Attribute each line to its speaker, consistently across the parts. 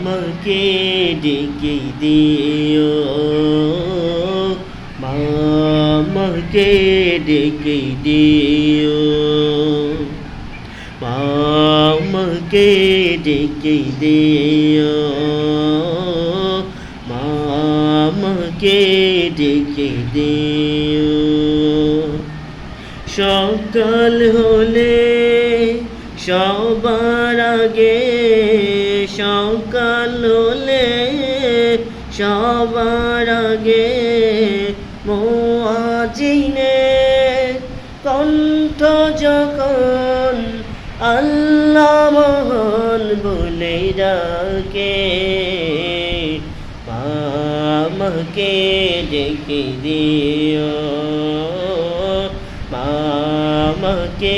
Speaker 1: আমাকে ডেকে দিও, মা আমাকে ডেকে দিও, মা আমাকে ডেকে দিও, মা আমাকে ডেকে দিও। সকাল হলে সবার আগে, সকাল হলে সবার আগে মুয়াজ্জিনের কণ্ঠ যখন আল্লাহ মহান বলে ডাকে, মা আমাকে ডেকে দিও, মা আমাকে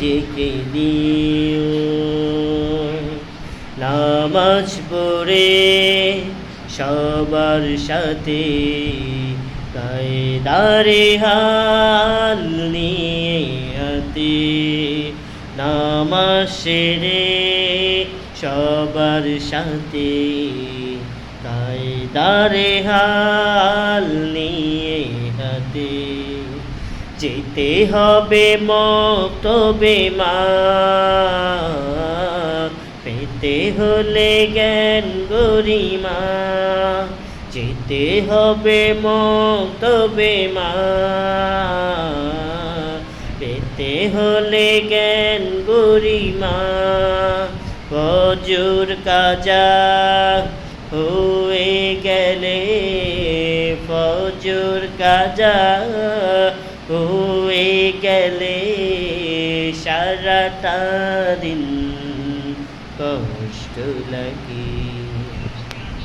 Speaker 1: ডেকে দিও। নামাজ পড়ে সবার সাথে কায়দারে হাল নিয়ে হাতে, নামাজ সেরে সবার সাথে কায়দারে হাল নিয়ে হাতে, যেতে হবে মক্তবে মা, পেতে হলে জ্ঞান গরিমা, যেতে হবে মক্তবে মা, পেতে হলে জ্ঞান গরিমা। ফজর কাজা হয়ে গেলে, ফজর কাজা হয়ে গেলে সারাটা দিন কষ্ট লাগে।